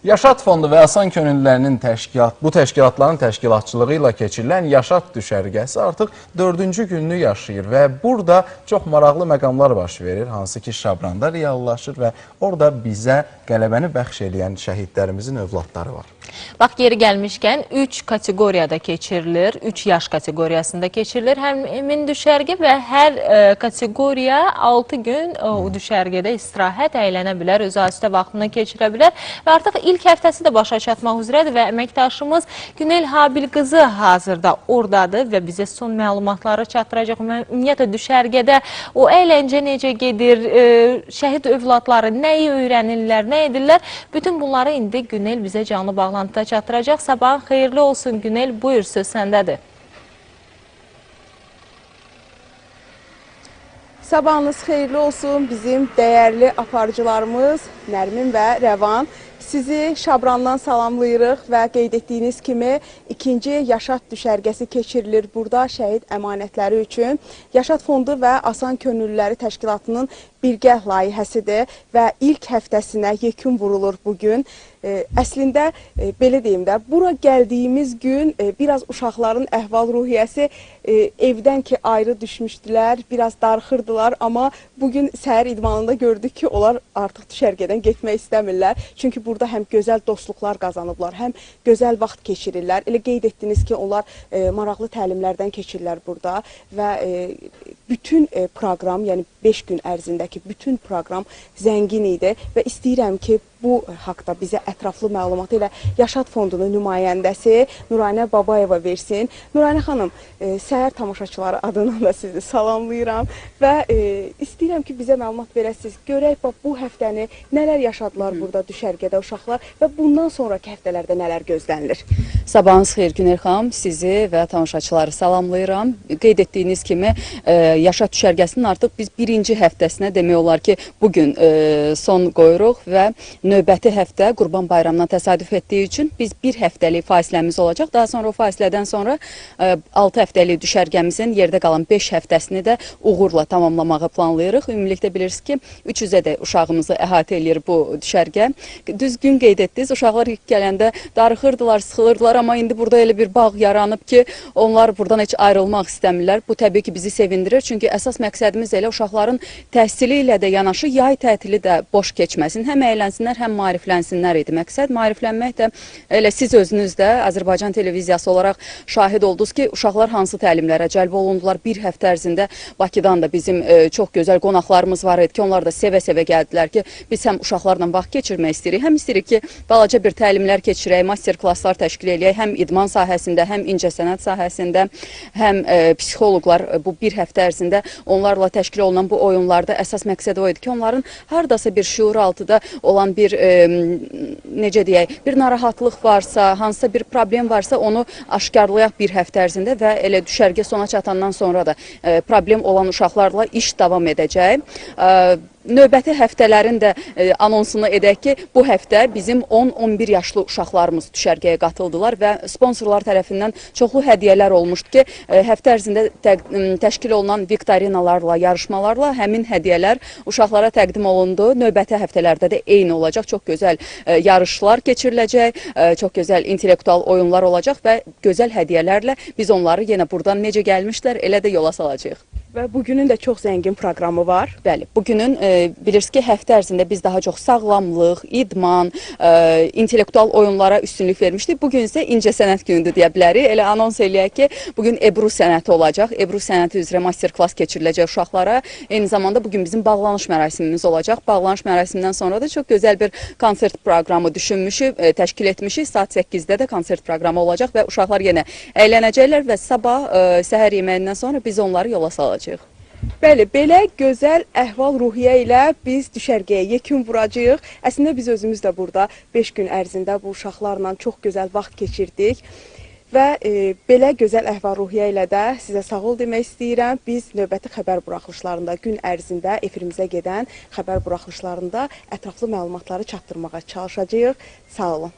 Yaşat Fondu və Asan Könüllülərinin bu təşkilatların təşkilatçılığı ilə keçirilən Yaşat düşərgəsi artıq 4-cü gününü yaşayır və burada çox maraqlı məqamlar baş verir, hansı ki Şabranda reallaşır və orada bizə qələbəni bəxş edən şəhidlərimizin övladları var. Bax, yeri gəlmişkən 3 kateqoriyada keçirilir, 3 yaş kateqoriyasında keçirilir həmin düşərgə və hər kateqoriya 6 gün o düşərgədə istirahət əylənə bilər, öz asudə vaxtını keçirə bilər və artıq ilk həftəsi də başa çatmaq üzrədir və əməkdaşımız Günel Habil qızı hazırda oradadır və bizə son məlumatları çatdıracaq. Ümumiyyətlə düşərgədə o əyləncə necə gedir, şəhid övladları nəyi öyrənirlər, nə edirlər, bütün bunları indi Günel bizə canlı bağlantıda çatdıracaq. Sabahın xeyirli olsun Günel, buyur, söz səndədir. Sabahınız xeyirli olsun bizim dəyərli aparıcılarımız Nərmin və Rəvan. Sizi Şabrandan salamlayırıq və qeyd etdiyiniz kimi ikinci Yaşat düşərgəsi keçirilir burada şəhid əmanətləri üçün. Yaşat Fondu və Asan Könüllüləri Təşkilatının birgə layihəsidir və ilk həftəsinə yekun vurulur bugün. Əslində, belə deyim də, bura gəldiyimiz gün biraz uşaqların əhval-ruhiyyəsi evdən ki ayrı düşmüşdülər, biraz darıxırdılar, amma bugün səhər idmanında gördük ki, onlar artıq düşərgədən getmək istəmirlər. Çünki burada həm gözəl dostluqlar qazanıblar, həm gözəl vaxt keçirirlər. Elə qeyd etdiniz ki, onlar maraqlı təlimlərdən keçirirlər burada və bütün proqram, yəni 5 gün ərzindəki bütün proqram zəngin idi və istəyirəm ki, bu haqda bizə ətraflı məlumat elə Yaşat Fondunun nümayəndəsi Nuranə Babayeva versin. Nuranə xanım, səhər tamaşaçıları adından da sizi salamlayıram və istəyirəm ki, bizə məlumat verəsiniz. Görək, bu həftəni nələr yaşadılar burada düşərgədə uşaqlar və bundan sonraki həftələrdə nələr gözlənilir? Sabahınız xeyir Günel xanım, sizi və tamaşaçıları salamlayıram. Qeyd etdiyiniz kimi Yaşat düşərgəsinin artıq biz birinci həftəsinə demək olar ki, bugün son qoyuruq və növbəti həftə Qurban Bayramına təsadüf etdiyi üçün biz bir həftəlik fasiləmiz olacaq. Daha sonra o fasilədən sonra 6 həftəlik düşərgəmizin yerdə qalan 5 həftəsini də uğurla tamamlamağı planlayırıq. Ümumilikdə bilirsiniz ki, 300-ə də uşağımızı əhatə edir bu düşərgə. Düzgün qeyd etdiniz, uşaqlar ilk gələndə darıxırdılar, sıxılırdılar, amma indi burada elə bir bağ yaranıb ki, onlar buradan heç ayrılmaq istəmirlər. Bu təbii ki, bizi sevindirir, çünki əsas məqsədimiz elə uşaqların təhsili ilə də yanaşı yay tətili də boş keçməsin, həm əylənsinlər, həm maariflənsinlər idi məqsəd. Maariflənmək də elə siz özünüz də Azərbaycan televiziyası olaraq şahid oldunuz ki, uşaqlar hansı təlimlərə cəlb olundular. Bir həftə ərzində Bakıdan da bizim çox gözəl qonaqlarımız var idi ki, onlar da sevə-sevə gəldilər ki, biz həm uşaqlarla vaxt keçirmək istəyirik, həm istəyirik ki, balaca bir təlimlər keçirək, master klasslar təşkil edək, həm idman sahəsində, həm incəsənət sahəsində, həm psixoloqlar bu bir həftə ərzində onlarla təşkil olunan bu oyunlarda əsas məqsəd o idi ki, onların hardasa bir şuur altıda olan bir necə deyək, bir narahatlıq varsa, hansısa bir problem varsa onu aşkarlayaq bir həftə ərzində və elə düşərgə sona çatandan sonra da problem olan uşaqlarla iş davam edəcək. Növbəti həftələrin də anonsunu edək ki, bu həftə bizim 10-11 yaşlı uşaqlarımız düşərgəyə qatıldılar və sponsorlar tərəfindən çoxlu hədiyyələr olmuşdu ki, həftə ərzində təşkil olunan viktorinalarla, yarışmalarla həmin hədiyyələr uşaqlara təqdim olundu. Növbəti həftələrdə də eyni olacaq, çox gözəl yarışlar keçiriləcək, çox gözəl intellektual oyunlar olacaq və gözəl hədiyyələrlə biz onları yenə buradan necə gəlmişlər, elə də yola salacağıq. Və bugünün də çox zəngin proqramı var. Bəli, bugünün bilirsiniz ki, həftə ərzində biz daha çox sağlamlıq, idman, intellektual oyunlara üstünlük vermişdik. Bugün isə incəsənət günüdür deyə bilərik. Elə anons eləyək ki, bugün Ebru sənəti olacaq. Ebru sənəti üzrə master klass keçiriləcək uşaqlara. Eyni zamanda bugün bizim bağlanış mərasimimiz olacaq. Bağlanış mərasimindən sonra da çox gözəl bir konsert proqramı düşünmüşük, təşkil etmişik. Saat 8-də də konsert proqramı olacaq və uşaqlar yenə əylənəcəklər və sabah səhər yeməyindən sonra biz onları yola salacağıq. Bəli, belə gözəl əhval-ruhiyyə ilə biz düşərgəyə yekun vuracağıq. Əslində biz özümüz də burada 5 gün ərzində bu uşaqlarla çox gözəl vaxt keçirdik. Və belə gözəl əhval-ruhiyyə ilə də sizə sağ ol demək istəyirəm. Biz növbəti xəbər buraxılışlarında, gün ərzində efirimizə gedən xəbər buraxılışlarında ətraflı məlumatları çatdırmağa çalışacağıq. Sağ olun.